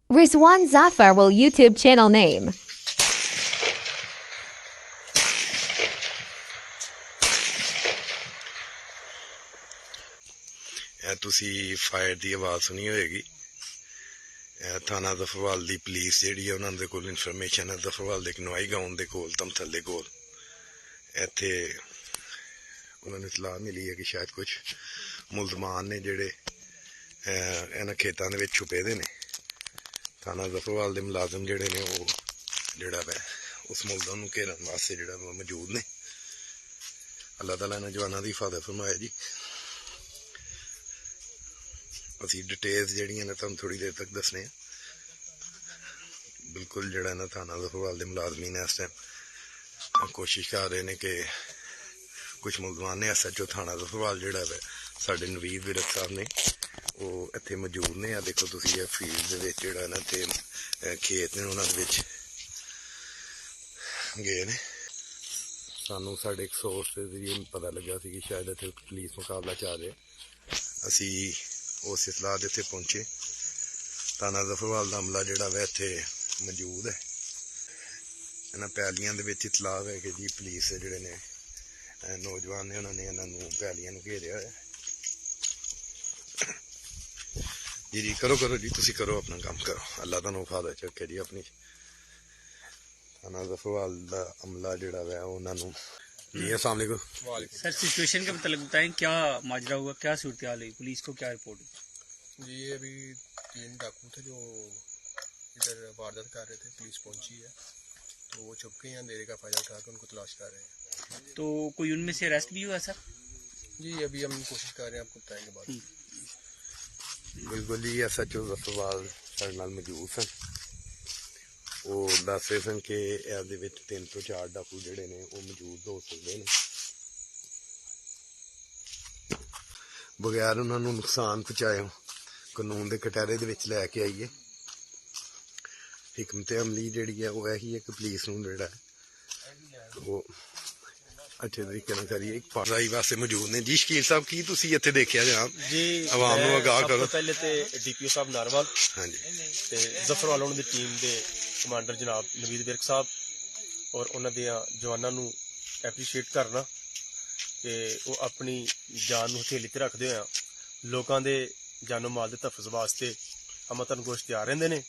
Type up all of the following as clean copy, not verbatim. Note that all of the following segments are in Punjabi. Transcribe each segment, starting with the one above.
Rizwan Zafar will YouTube channel name. ਤੁਸੀਂ ਫਾਇਰ ਦੀ ਆਵਾਜ਼ ਸੁਣੀ ਹੋਏਗੀ। ਥਾਣਾ ਦਫਰਵਾਲ ਦੀ ਪੁਲਿਸ ਜਿਹੜੀ ਹੈ ਉਹਨਾਂ ਦੇ ਕੋਲ ਇਨਫੋਰਮੇਸ਼ਨ ਹੈ ਦਫਰਵਾਲ ਦੇ ਕਨਵਾਈ ਗਾਉਂ ਦੇ ਕੋਲ ਤਮਥੱਲੇ ਕੋਲ ਇੱਥੇ ਉਹਨਾਂ ਨੂੰ ਇਤਲਾਹ ਮਿਲੀ ਹੈ ਕਿ ਸ਼ਾਇਦ ਕੁਝ ਮੁਲਜ਼ਮਾਨ ਨੇ ਜਿਹੜੇ ਇਹਨਾਂ ਖੇਤਾਂ ਦੇ ਵਿੱਚ ਛੁਪੇ ਦੇ ਨੇ। ਥਾਣਾ ਦਫਰਵਾਲ ਦੇ ਮੁਲਾਜ਼ਮ ਜਿਹੜੇ ਨੇ ਉਹ ਜਿਹੜਾ ਵੈ ਉਸ ਮੁਲਜ਼ਮ ਨੂੰ ਘੇਰਨ ਵਾਸਤੇ ਜਿਹੜਾ ਮੌਜੂਦ ਨੇ। ਅੱਲਾਹ ਤਾਲਾ ਇਹਨਾਂ ਜਵਾਨਾਂ ਦੀ ਹਿਫਾਜ਼ਤ ਫਰਮਾਏ ਜੀ। ਅਸੀਂ ਡਿਟੇਲਸ ਜਿਹੜੀਆਂ ਨੇ ਤੁਹਾਨੂੰ ਥੋੜ੍ਹੀ ਦੇਰ ਤੱਕ ਦੱਸਣੇ ਆ। ਬਿਲਕੁਲ ਜਿਹੜਾ ਨਾ ਥਾਣਾ ਦਫਰਵਾਲ ਦੇ ਮੁਲਾਜ਼ਮੀਨ ਇਸ ਟਾਈਮ ਕੋਸ਼ਿਸ਼ ਕਰ ਰਹੇ ਨੇ ਕਿ ਕੁਛ ਮੁਲਜ਼ਮਾਨ ਨੇ SHO ਥਾਣਾ ਦਫਰਵਾਲ ਜਿਹੜਾ ਵੈ ਸਾਡੇ ਨਵੀਦ ਵਿਰਕ ਸਾਹਿਬ ਨੇ ਉਹ ਇੱਥੇ ਮੌਜੂਦ ਨੇ। ਆ ਦੇਖੋ ਤੁਸੀਂ ਇਹ ਫੀਲਡ ਦੇ ਵਿੱਚ ਜਿਹੜਾ ਨਾ ਤੇ ਖੇਤ ਨੇ ਉਹਨਾਂ ਦੇ ਵਿੱਚ ਗਏ ਨੇ। ਸਾਨੂੰ ਸਾਡੇ ਇੱਕ ਸੋਰਸ ਦੇ ਜ਼ਰੀਏ ਪਤਾ ਲੱਗਾ ਸੀ ਕਿ ਸ਼ਾਇਦ ਇੱਥੇ ਪੁਲਿਸ ਮੁਕਾਬਲਾ ਚੱਲ ਰਿਹਾ। ਅਸੀਂ ਉਸ ਇਤਲਾਹ ਦੇ ਉੱਤੇ ਪਹੁੰਚੇ। ਥਾਣਾ ਦਫਰਵਾਲ ਦਾ ਅਮਲਾ ਜਿਹੜਾ ਵੈ ਇੱਥੇ ਮੌਜੂਦ ਹੈ। ਇਹਨਾਂ ਪੈਲੀਆਂ ਦੇ ਵਿੱਚ ਇਤਲਾਹ ਹੈ ਕਿ ਜੀ ਪੁਲਿਸ ਜਿਹੜੇ ਨੇ ਨੌਜਵਾਨ ਨੇ ਉਹਨਾਂ ਨੇ ਇਹਨਾਂ ਨੂੰ ਪੈਲੀਆਂ ਨੂੰ ਘੇਰਿਆ ਹੋਇਆ। ਜੀ ਕਰੋ ਜੀ ਤੁਸੀਂ ਕਰੋ ਆਪਣਾ ਕੰਮ ਕਰੋ। ਅੱਲਾਹ ਤੁਹਾਨੂੰ ਹਿਫਾਜ਼ਤ ਚ ਰੱਖੇ ਜੀ ਆਪਣੀ। ਥਾਣਾ दफरवाल का अमला जोड़ा है उन्होंने जी अस्सलाम वालेकुम। सर सिचुएशन के मतलब बताएं, क्या माजरा हुआ, क्या सूरत हाल हुई, पुलिस को क्या रिपोर्ट हुई? जी अभी 3 डाकू थे जो इधर वारदात कर रहे थे, पुलिस पहुंची है तो वो छुप के अंधेरे का फायदा उठाकर उनको तलाश कर रहे हैं। तो कोई उनमें से अरेस्ट भी हुआ सर? जी अभी हम कोशिश कर रहे हैं, आपको बताएंगे बाद। बिल्कुल जी SHO दफरवाल साडे नाल मौजूद सन। ਉਹ ਦੱਸ ਰਹੇ ਸਨ ਕਿ ਇਹਦੇ ਵਿੱਚ 3 ਤੋਂ 4 ਡਾਕੂ ਜਿਹੜੇ ਨੇ ਉਹ ਮੌਜੂਦ ਹੋ ਸਕਦੇ ਨੇ ਬਗੈਰ ਉਹਨਾਂ ਨੂੰ ਨੁਕਸਾਨ ਪਹੁੰਚਾਇਓ ਕਾਨੂੰਨ ਦੇ ਕਟਾਰੇ ਦੇ ਵਿੱਚ ਲੈ ਕੇ ਆਈਏ। ਹਕਮਤ ਅਮਲੀ ਜਿਹੜੀ ਹੈ ਉਹ ਇਹੀ ਹੈ ਕਿ ਪੁਲਿਸ ਨੂੰ ਜਿਹੜਾ ਉਹ ਅੱਛੇ ਤਰੀਕੇ ਨਾਲ ਕਰੀਏ। ਇੱਕ ਪੜਾਈ ਵਾਸਤੇ ਮੌਜੂਦ ਨੇ ਜੀ ਸ਼ਕੀਲ ਸਾਹਿਬ, ਕੀ ਤੁਸੀਂ ਇੱਥੇ ਦੇਖਿਆ ਜਨਾਬ जी ਆਵਾਮ ਨੂੰ ਆਗਾਹ ਕਰੋ। पहले तो DPO साहब नारवाल ਹਾਂਜੀ ਤੇ ਜ਼ਫਰਵਾਲ ਉਹਨਾਂ ਦੀ ਟੀਮ ਦੇ ਕਮਾਂਡਰ ਜਨਾਬ ਨਵੀਦ ਵਿਰਕ ਸਾਹਿਬ ਔਰ ਉਹਨਾਂ ਦੇ ਜਵਾਨਾਂ ਨੂੰ ਐਪਰੀਸ਼ੀਏਟ ਕਰਨਾ ਕਿ ਉਹ ਆਪਣੀ ਜਾਨ ਨੂੰ ਹਥੇਲੀ ਤੇ ਰੱਖਦੇ ਹੋਇਆ ਲੋਕਾਂ ਦੇ ਜਾਨੋ ਮਾਲ ਦੇ ਤਹਫੁਜ਼ ਵਾਸਤੇ ਅਮਤਨ ਗੋਸ਼ ਤਿਆਰ ਰਹਿੰਦੇ ਨੇ।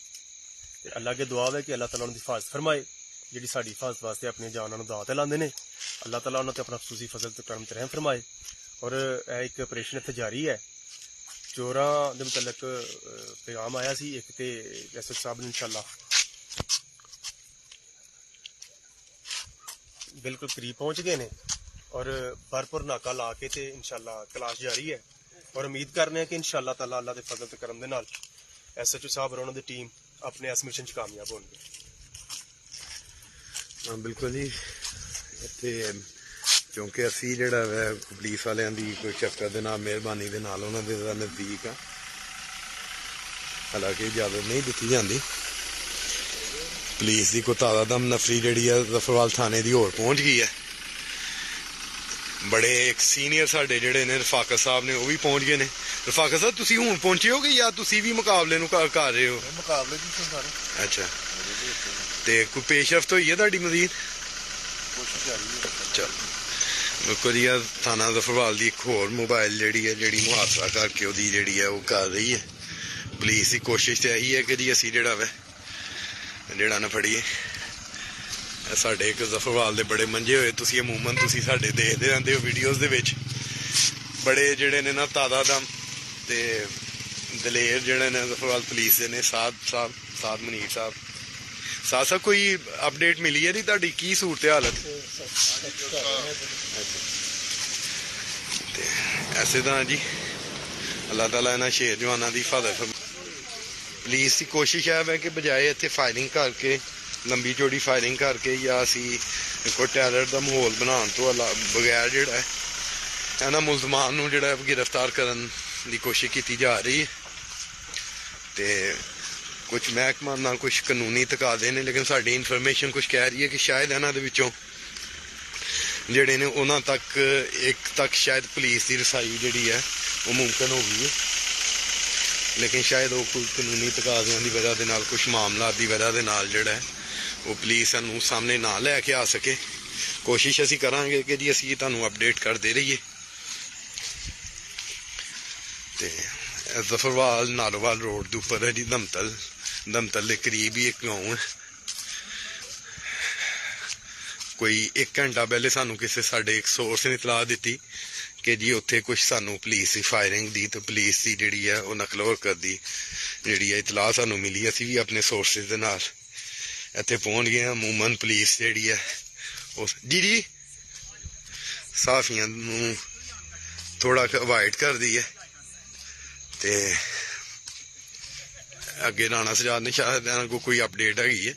ਤੇ ਅੱਲਾਹ ਅੱਗੇ ਦੁਆ ਹੈ ਕਿ ਅੱਲਾਹ ਤਾਲਾ ਉਹਨਾਂ ਦੀ ਹਿਫਾਜ਼ਤ ਫਰਮਾਏ। ਜਿਹੜੀ ਸਾਡੀ ਹਿਫਾਜ਼ਤ ਵਾਸਤੇ ਆਪਣੀਆਂ ਜਾਨਾਂ ਨੂੰ ਦਾਅ ਤੇ ਲਾਉਂਦੇ ਨੇ, ਅੱਲਾਹ ਤਾਲਾ ਉਹਨਾਂ ਤੇ ਆਪਣਾ ਖਸੂਸੀ ਫਜ਼ਲ ਤੇ ਕਰਮ ਤੇ ਰਹਿਮ ਫਰਮਾਏ। ਔਰ ਇਹ ਇੱਕ ਆਪਰੇਸ਼ਨ ਇੱਥੇ ਜਾਰੀ ਹੈ। ਚੋਰਾਂ ਦੇ ਮੁਤਲਕ ਪੈਗਾਮ ਆਇਆ ਸੀ ਇੱਕ ਤੇ SHO ਸਾਹਿਬ ਨੇ ਇਨਸ਼ਾਅੱਲਾ बिल्कुल करीब पहुंच गए ने और भरपूर नाका ला के ते इंशाल्लाह तलाश जारी है और उम्मीद करने कि इंशाल्लाह ताला अल्लाह दे फजल ते करम दे नाल SHO साहब और उन्हां दी टीम अपने इस मिशन च कामयाब होणगे। बिल्कुल जी ਇੱਥੇ ਕਿਉਂਕਿ ਅਸੀਂ ਜਿਹੜਾ ਵੈ ਪੁਲਿਸ ਵਾਲਿਆਂ ਦੀ ਕੋਈ ਸ਼ਫਕਤ ਦੇ ਨਾਲ ਮਿਹਰਬਾਨੀ ਦੇ ਨਾਲ ਉਹਨਾਂ ਦੇ ਨਜ਼ਦੀਕ ਆ, ਹਾਲਾਂਕਿ ਇਜਾਜ਼ਤ ਨਹੀਂ ਦਿੱਤੀ ਜਾਂਦੀ। ਪੁਲਿਸ ਦੀ ਕੋਈ ਤਾਦਾਦਮ ਨਫਰੀ ਜਿਹੜੀ ਹੈ ਦਫਰਵਾਲ ਥਾਣੇ ਦੀ ਹੋਰ ਪਹੁੰਚ ਗਈ ਹੈ। ਬੜੇ ਇੱਕ ਸੀਨੀਅਰ ਸਾਡੇ ਜਿਹੜੇ ਨੇ ਰਫਾਕਤ ਸਾਹਿਬ ਨੇ ਉਹ ਵੀ ਪਹੁੰਚ ਗਏ ਨੇ। ਰਫਾਕਤ ਸਾਹਿਬ ਤੁਸੀਂ ਹੁਣ ਪਹੁੰਚੇ ਹੋਗੇ ਜਾਂ ਤੁਸੀਂ ਵੀ ਮੁਕਾਬਲੇ ਨੂੰ ਕਰ ਰਹੇ ਹੋ? ਮੁਕਾਬਲੇ ਦੀ ਸਾਰੇ ਅੱਛਾ, ਤੇ ਕੋਈ ਪੇਸ਼ਰਫਤ ਹੋਈ ਹੈ ਤੁਹਾਡੀ ਮਜ਼ੀਦ? ਕੋਸ਼ਿਸ਼ ਜਾਰੀ ਹੈ। ਚਲ ਬਿਲਕੁਲ ਜੀ ਥਾਣਾ ਦਫਰਵਾਲ ਦੀ ਇੱਕ ਹੋਰ ਮੋਬਾਈਲ ਜਿਹੜੀ ਮੁਹਾਸਰਾ ਕਰਕੇ ਉਹਦੀ ਜਿਹੜੀ ਹੈ ਉਹ ਕਰ ਰਹੀ ਹੈ। ਪੁਲਿਸ ਦੀ ਕੋਸ਼ਿਸ਼ ਤੇ ਇਹੀ ਹੈ ਕਿ ਜੀ ਅਸੀਂ ਜਿਹੜਾ ਨਾ ਫੜੀਏ। ਸਾਡੇ ਇੱਕ ਜ਼ਫਰਵਾਲ ਦੇ ਬੜੇ ਮੰਜੇ ਹੋਏ ਤੁਸੀਂ ਅਮੂਮਨ ਤੁਸੀਂ ਸਾਡੇ ਦੇਖਦੇ ਰਹਿੰਦੇ ਹੋ ਵੀਡੀਓਜ਼ ਦੇ ਵਿੱਚ, ਬੜੇ ਜਿਹੜੇ ਨੇ ਨਾ ਤਾਦਾਦਮ ਤੇ ਦਲੇਰ ਜਿਹੜੇ ਨੇ ਜ਼ਫਰਵਾਲ ਪੁਲਿਸ ਦੇ ਨੇ। ਸਾਦ ਮਨੀਰ ਸਾਹਿਬ ਕੋਈ ਅਪਡੇਟ ਮਿਲੀ ਹੈ ਜੀ ਤੁਹਾਡੀ? ਕੀ ਸੂਰਤ ਹਾਲਤ? ਤੇ ਐਸੇ ਤਰ੍ਹਾਂ ਜੀ ਅੱਲਾਹ ਤਾਲਾ ਇਹਨਾਂ ਸ਼ੇਰ ਜਵਾਨਾਂ ਦੀ ਹਿਫਾਜ਼ਤ। ਪੁਲਿਸ ਦੀ ਕੋਸ਼ਿਸ਼ ਹੈ ਕਿ ਬਜਾਏ ਇੱਥੇ ਫਾਇਰਿੰਗ ਕਰਕੇ ਲੰਬੀ ਚੌੜੀ ਫਾਇਰਿੰਗ ਕਰਕੇ ਜਾਂ ਅਸੀਂ ਕੋਈ ਟੈਰਰ ਦਾ ਮਾਹੌਲ ਬਣਾਉਣ ਤੋਂ ਬਗੈਰ ਜਿਹੜਾ ਹੈ ਇਹਨਾਂ ਮੁਲਜ਼ਮਾਨ ਨੂੰ ਜਿਹੜਾ ਗ੍ਰਿਫਤਾਰ ਕਰਨ ਦੀ ਕੋਸ਼ਿਸ਼ ਕੀਤੀ ਜਾ ਰਹੀ ਹੈ। ਤੇ ਕੁਝ ਮਹਿਕਮਾ ਨਾਲ ਕੁਝ ਕਾਨੂੰਨੀ ਤਕਾਜ਼ੇ ਨੇ, ਲੇਕਿਨ ਸਾਡੀ ਇਨਫੋਰਮੇਸ਼ਨ ਕੁਝ ਕਹਿ ਰਹੀ ਹੈ ਕਿ ਸ਼ਾਇਦ ਇਹਨਾਂ ਦੇ ਵਿੱਚੋਂ ਜਿਹੜੇ ਨੇ ਉਹਨਾਂ ਤੱਕ ਸ਼ਾਇਦ ਪੁਲਿਸ ਦੀ ਰਸਾਈ ਜਿਹੜੀ ਹੈ ਉਹ ਮੁਮਕਿਨ ਹੋ ਗਈ ਹੈ। ਲੇਕਿਨ ਸ਼ਾਇਦ ਉਹ ਕੋਈ ਕਾਨੂੰਨੀ ਤਕਾਜ਼ਿਆਂ ਦੀ ਵਜ੍ਹਾ ਦੇ ਨਾਲ, ਕੁਝ ਮਾਮਲਾ ਦੀ ਵਜ੍ਹਾ ਦੇ ਨਾਲ ਜਿਹੜਾ ਹੈ ਉਹ ਪੁਲਿਸ ਨੂੰ ਸਾਹਮਣੇ ਨਾ ਲੈ ਕੇ ਆ ਸਕੇ। ਕੋਸ਼ਿਸ਼ ਅਸੀਂ ਕਰਾਂਗੇ ਕਿ ਜੀ ਅਸੀਂ ਤੁਹਾਨੂੰ ਅਪਡੇਟ ਕਰਦੇ ਰਹੀਏ। ਤੇ ਜ਼ਫਰਵਾਲ ਨਾਲੋਵਾਲ ਰੋਡ ਦੇ ਉੱਪਰ ਹੈ ਜੀ ਦਮਤਲ ਦੇ ਕਰੀਬ ਹੀ ਇੱਕ ਗਾਉਂ ਹੈ। ਕੋਈ 1 ਘੰਟਾ ਪਹਿਲੇ ਸਾਨੂੰ ਕਿਸੇ ਸਾਡੇ ਇੱਕ ਸੋਰਸ ਨੇ ਇਤਲਾਹ ਦਿੱਤੀ ਕਿ ਜੀ ਉੱਥੇ ਕੁਝ ਸਾਨੂੰ ਪੁਲਿਸ ਦੀ ਫਾਇਰਿੰਗ ਦੀ ਤੇ ਪੁਲਿਸ ਦੀ ਜਿਹੜੀ ਹੈ ਉਹ ਨਕਲ ਹਰਕਤ ਦੀ ਜਿਹੜੀ ਹੈ ਇਤਲਾਹ ਸਾਨੂੰ ਮਿਲੀ। ਅਸੀਂ ਵੀ ਆਪਣੇ ਸੋਰਸਿਸ ਦੇ ਨਾਲ ਇੱਥੇ ਪਹੁੰਚ ਗਏ ਹਾਂ। ਅਮੂਮਨ ਪੁਲਿਸ ਜਿਹੜੀ ਹੈ ਉਸ ਜੀ ਸਾਫੀਆਂ ਨੂੰ ਥੋੜਾ ਅਵਾਇਡ ਕਰਦੀ ਹੈ ਤੇ ਅੱਗੇ ਰਾਣਾ ਸਜਾਦ ਨੇ ਸ਼ਾਇਦ ਇਹਨਾਂ ਕੋਲ ਕੋਈ ਅਪਡੇਟ ਹੈਗੀ ਹੈ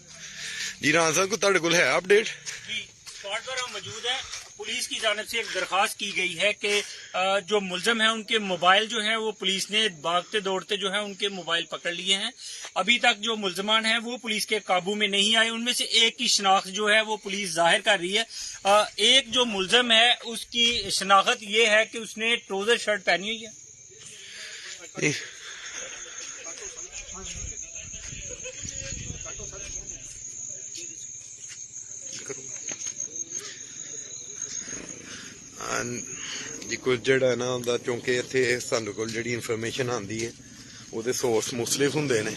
ਜੀ। ਰਾਣਾ ਸਾਹਿਬ को ਤੁਹਾਡੇ ਕੋਲ है अपडेट? जी, स्पॉट पर हम मौजूद हैं। पुलिस की जानिब से एक दरखास्त की गई है कि जो मुलजम है उनके मोबाइल जो है वो पुलिस ने भागते दौड़ते जो है उनके मोबाइल पकड़ लिए हैं। अभी तक जो मुलजमान हैं वो पुलिस के काबू में नहीं आए। उनमें से एक की शनाख्त जो है वो पुलिस जाहिर कर रही है। एक जो मुलजम है उसकी शनाख्त ये है कि उसने ट्राउजर शर्ट पहनी हुई है। जी कुछ जड़ा ना ਹੁੰਦਾ ਕਿਉਂਕਿ ਇੱਥੇ ਸਾਨੂੰ ਕੋਲ ਜਿਹੜੀ ਇਨਫੋਰਮੇਸ਼ਨ ਆਉਂਦੀ ਹੈ ਉਹਦੇ ਸੋਰਸ ਮੁਖਤਲਿਫ ਹੁੰਦੇ ਨੇ।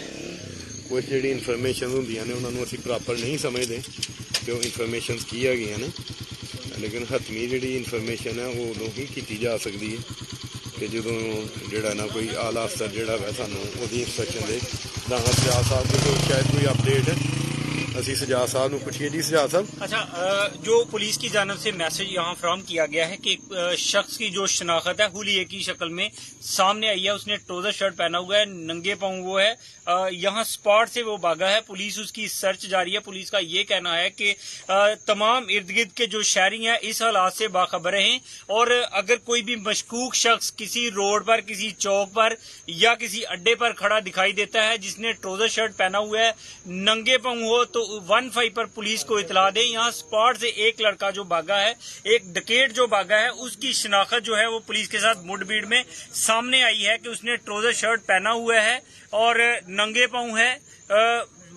ਕੁਝ ਜਿਹੜੀ ਇਨਫੋਰਮੇਸ਼ਨ ਹੁੰਦੀਆਂ ਨੇ ਉਹਨਾਂ ਨੂੰ ਅਸੀਂ ਪ੍ਰੋਪਰ ਨਹੀਂ ਸਮਝਦੇ ਕਿ ਉਹ ਇਨਫੋਰਮੇਸ਼ਨਸ ਕੀ ਹੈਗੀਆਂ ਨੇ। ਲੇਕਿਨ ਹਤਮੀ ਜਿਹੜੀ ਇਨਫੋਰਮੇਸ਼ਨ ਹੈ ਉਹ ਉਦੋਂ ਹੀ ਕੀਤੀ ਜਾ ਸਕਦੀ ਹੈ ਕਿ ਜਦੋਂ ਜਿਹੜਾ ਨਾ ਕੋਈ ਆਲਾ ਅਫਸਰ ਜਿਹੜਾ ਵਾ ਸਾਨੂੰ ਉਹਦੀ ਇੰਸਟਰਕਸ਼ਨ ਦੇ। ਰਾਣਾ ਸਜਾਦ ਸਾਹਿਬ ਦੇ ਕੋਲ ਸ਼ਾਇਦ ਕੋਈ ਅਪਡੇਟ ਹੈ। ਅਸੀਂ सजाद साहब ਨੂੰ पूछिए जी। सजाद साहब, अच्छा, जो पुलिस की जानब से मैसेज यहाँ फ्राहम किया गया है कि एक शख्स की जो शनाख्त है हुलिये की शक्ल में सामने आई है। उसने ट्राउजर शर्ट पहना हुआ है, नंगे पांव वो है, यहाँ स्पॉट से वो भागा है। पुलिस उसकी सर्च जारी है। पुलिस का ये कहना है कि तमाम इर्द गिर्द के जो शहरी हैं इस हालात से बाखबर हैं और अगर कोई भी मशकूक शख्स किसी रोड पर, किसी चौक पर या किसी अड्डे पर खड़ा दिखाई देता है जिसने ट्राउजर शर्ट पहना हुआ है, नंगे पांव हो, तो 15 पर पुलिस को इतला दे। यहाँ स्पॉट से एक लड़का जो भागा है, एक डकैत जो भागा है, उसकी शनाख्त जो है वो पुलिस के साथ मुठभेड़ में सामने आई है कि उसने ट्राउजर शर्ट पहना हुआ है और नंगे पांव है।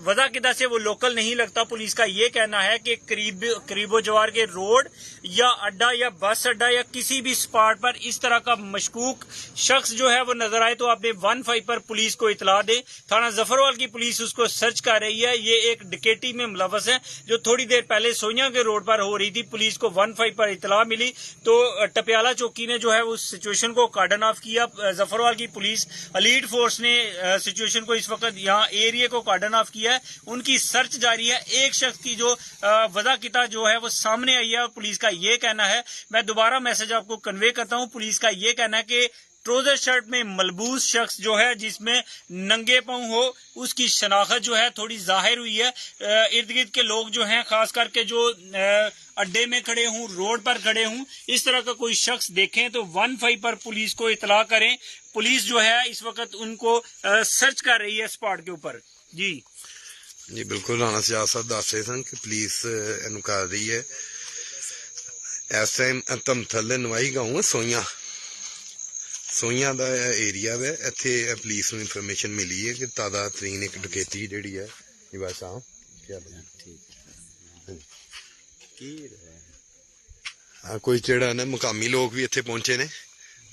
वजह किदा से वो लोकल नहीं लगता। पुलिस का ये कहना है कि करीबो जवार के रोड या अड्डा या बस अड्डा या किसी भी स्पॉट पर इस तरह का मशकूक शख्स जो है वो नजर आए तो आपने 15 पर पुलिस को इतला दे। थाना जफरवाल की पुलिस उसको सर्च कर रही है। ये एक डकैती में मुलव्वस है जो थोड़ी देर पहले सोनिया के रोड पर हो रही थी। पुलिस को 15 पर इतला मिली तो टपियाला चौकी ने जो है उस सिचुएशन को कार्डन ऑफ किया। जफरवाल की पुलिस एलीट फोर्स ने सिचुएशन को इस वक्त यहाँ एरिया को कार्डन ऑफ किया। उनकी सर्च जारी है। एक शख्स की जो वजह किता जो है वो सामने आई है। पुलिस का ये कहना है, मैं दोबारा मैसेज आपको कन्वे करता हूं, पुलिस का ये कहना है कि ट्राउजर शर्ट में मलबूस शख्स जो है जिसमें नंगे पांव हो उसकी शनाख्त जो है थोड़ी जाहिर हुई है। इर्द गिर्द के लोग जो हैं खास करके जो अड्डे में खड़े हूं, रोड पर खड़े हूं, इस तरह का कोई शख्स देखें तो 15 पर पुलिस को इतला करें। पुलिस जो है इस वक्त उनको सर्च कर रही है स्पॉट के ऊपर। जी जी बिल्कुल, राणा सजाद साहब दस रहे सन कि पुलिस इनू कर रही है। इस टाइम धमथल नवाई गाँव है सोइयां का एरिया है। इत्थे पुलिस नू इन्फॉर्मेशन मिली है कि ताज़ा तरीन एक डकैती जिहड़ी है बस कोई जेड़ा ना मुकामी लोग भी इत्थे पहुंचे ने।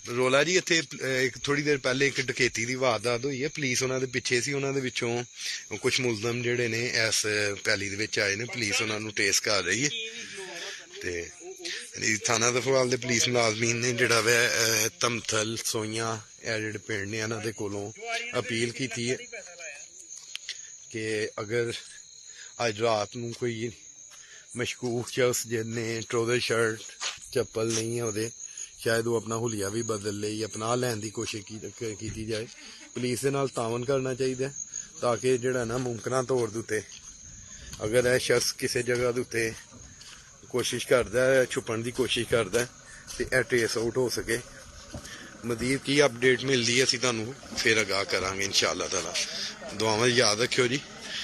रोला जी इत्थे एक थोड़ी देर पहले एक डकैती की वारदात हुई है। पुलिस उन्हां दे पिछे सी, उन्हां दे विचों कुछ मुलजम जिहड़े ने इस पैली दे विच आए ने। पुलिस उन्हां नू ट्रेस कर रही है ते थाना दफरवाल दे पुलिस मुलाजमीन ने जिहड़ा वा धमथल सोइयां जिहड़े पिंड ने इन्हां दे कोलों अपील कीती है कि अगर अज रात नू कोई मशकूक शख्स जिन्ने ट्राउजर शर्ट चप्पल नहीं है उहदे, शायद वो अपना हुलिया भी बदल ले या अपना लैन की कोशिश की जाए। पुलिस के नाल तावन करना चाहिए ताकि जिहड़ा ना मुमकिन तौर दे उत्ते अगर यह शख्स किसी जगह के उत्ते कोशिश करता है, छुपन की कोशिश करता है तो यह ट्रेस आउट हो सके। मजीद की अपडेट मिलती है असीं तुहानूं फिर आगाह करांगे इंशाअल्लाह ताला। दुआवां याद रखियो जी।